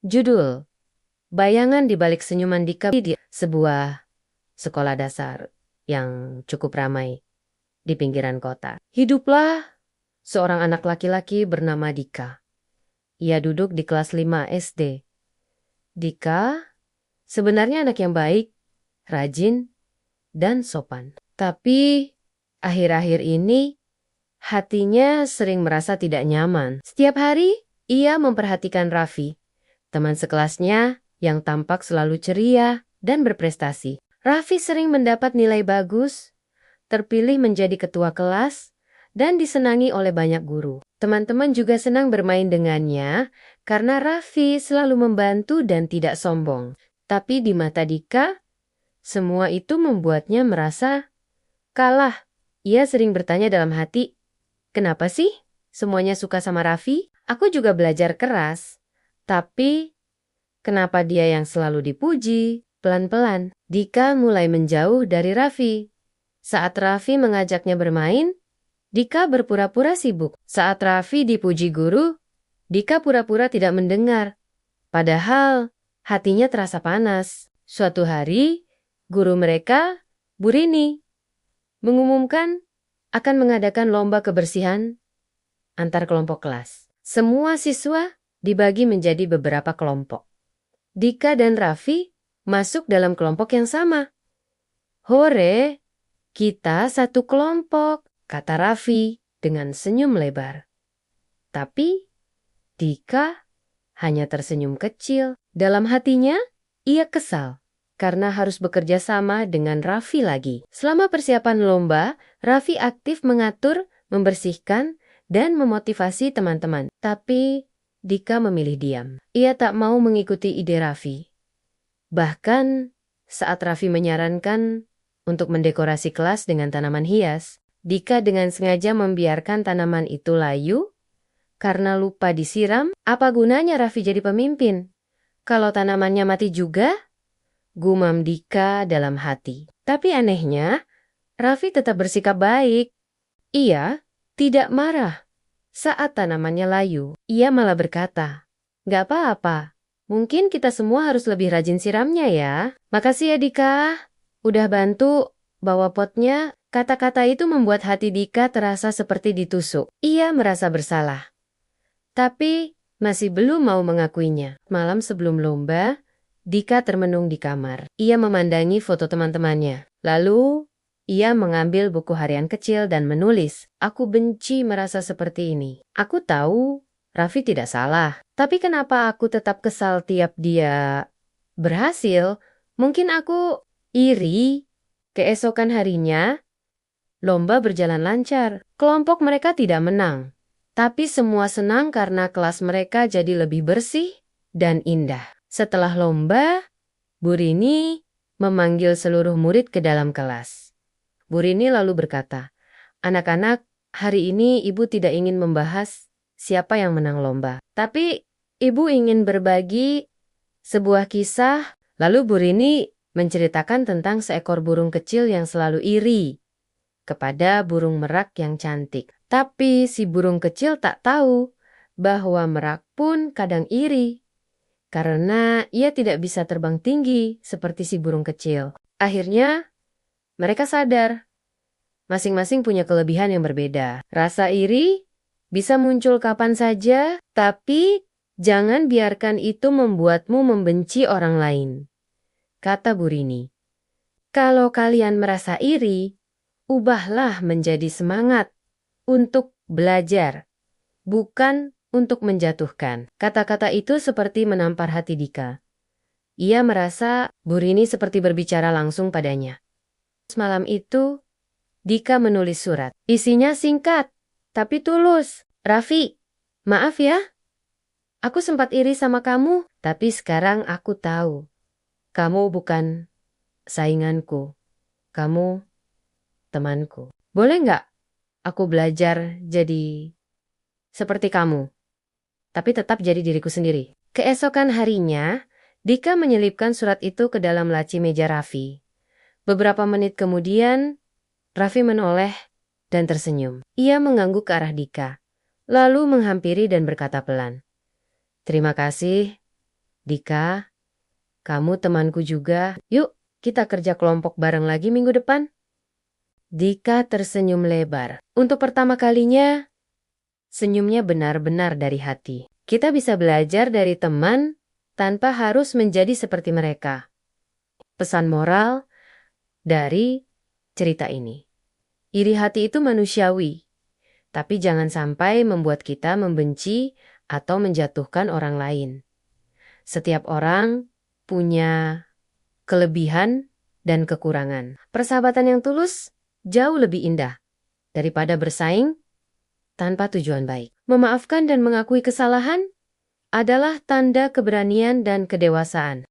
Judul, Bayangan di Balik Senyuman Dika di sebuah sekolah dasar yang cukup ramai di pinggiran kota. Hiduplah seorang anak laki-laki bernama Dika. Ia duduk di kelas 5 SD. Dika sebenarnya anak yang baik, rajin, dan sopan. Tapi akhir-akhir ini hatinya sering merasa tidak nyaman. Setiap hari ia memperhatikan Raffi, teman sekelasnya yang tampak selalu ceria dan berprestasi. Raffi sering mendapat nilai bagus, terpilih menjadi ketua kelas, dan disenangi oleh banyak guru. Teman-teman juga senang bermain dengannya karena Raffi selalu membantu dan tidak sombong. Tapi di mata Dika, semua itu membuatnya merasa kalah. Ia sering bertanya dalam hati, kenapa sih semuanya suka sama Raffi? Aku juga belajar keras, tapi kenapa dia yang selalu dipuji? Pelan-pelan, Dika mulai menjauh dari Raffi. Saat Raffi mengajaknya bermain, Dika berpura-pura sibuk. Saat Raffi dipuji guru, Dika pura-pura tidak mendengar. Padahal hatinya terasa panas. Suatu hari, guru mereka, Bu Rini, mengumumkan akan mengadakan lomba kebersihan antar kelompok kelas. Semua siswa dibagi menjadi beberapa kelompok. Dika dan Raffi masuk dalam kelompok yang sama. Hore, kita satu kelompok, kata Raffi dengan senyum lebar. Tapi Dika hanya tersenyum kecil. Dalam hatinya, ia kesal karena harus bekerja sama dengan Raffi lagi. Selama persiapan lomba, Raffi aktif mengatur, membersihkan, dan memotivasi teman-teman. Tapi Dika memilih diam. Ia tak mau mengikuti ide Raffi. Bahkan saat Raffi menyarankan untuk mendekorasi kelas dengan tanaman hias, Dika dengan sengaja membiarkan tanaman itu layu karena lupa disiram. Apa gunanya Raffi jadi pemimpin kalau tanamannya mati juga? Gumam Dika dalam hati. Tapi anehnya, Raffi tetap bersikap baik. Ia tidak marah saat tanamannya layu. Ia malah berkata, "Gak apa-apa, mungkin kita semua harus lebih rajin siramnya ya. Makasih ya Dika, udah bantu bawa potnya." Kata-kata itu membuat hati Dika terasa seperti ditusuk. Ia merasa bersalah, tapi masih belum mau mengakuinya. Malam sebelum lomba, Dika termenung di kamar. Ia memandangi foto teman-temannya. Lalu, ia mengambil buku harian kecil dan menulis, "Aku benci merasa seperti ini. Aku tahu Raffi tidak salah. Tapi kenapa aku tetap kesal tiap dia berhasil? Mungkin aku iri." Keesokan harinya, lomba berjalan lancar. Kelompok mereka tidak menang. Tapi semua senang karena kelas mereka jadi lebih bersih dan indah. Setelah lomba, Bu Rini memanggil seluruh murid ke dalam kelas. Bu Rini lalu berkata, "Anak-anak, hari ini Ibu tidak ingin membahas siapa yang menang lomba. Tapi Ibu ingin berbagi sebuah kisah." Lalu Bu Rini menceritakan tentang seekor burung kecil yang selalu iri kepada burung merak yang cantik. Tapi si burung kecil tak tahu bahwa merak pun kadang iri karena ia tidak bisa terbang tinggi seperti si burung kecil. Akhirnya, mereka sadar masing-masing punya kelebihan yang berbeda. Rasa iri bisa muncul kapan saja, tapi jangan biarkan itu membuatmu membenci orang lain, kata Bu Rini. Kalau kalian merasa iri, ubahlah menjadi semangat untuk belajar, bukan untuk menjatuhkan. Kata-kata itu seperti menampar hati Dika. Ia merasa Bu Rini seperti berbicara langsung padanya. Malam itu, Dika menulis surat. Isinya singkat, tapi tulus. "Raffi, maaf ya. Aku sempat iri sama kamu, tapi sekarang aku tahu. Kamu bukan sainganku. Kamu temanku. Boleh nggak aku belajar jadi seperti kamu, tapi tetap jadi diriku sendiri?" Keesokan harinya, Dika menyelipkan surat itu ke dalam laci meja Raffi. Beberapa menit kemudian, Raffi menoleh dan tersenyum. Ia mengangguk ke arah Dika, lalu menghampiri dan berkata pelan, "Terima kasih. Dika, kamu temanku juga. Yuk, kita kerja kelompok bareng lagi minggu depan. Dika tersenyum lebar. Untuk pertama kalinya, senyumnya benar-benar dari hati. Kita bisa belajar dari teman tanpa harus menjadi seperti mereka. Pesan moral dari cerita ini. Iri hati itu manusiawi, tapi jangan sampai membuat kita membenci atau menjatuhkan orang lain. Setiap orang punya kelebihan dan kekurangan. Persahabatan yang tulus jauh lebih indah daripada bersaing tanpa tujuan baik. Memaafkan dan mengakui kesalahan adalah tanda keberanian dan kedewasaan.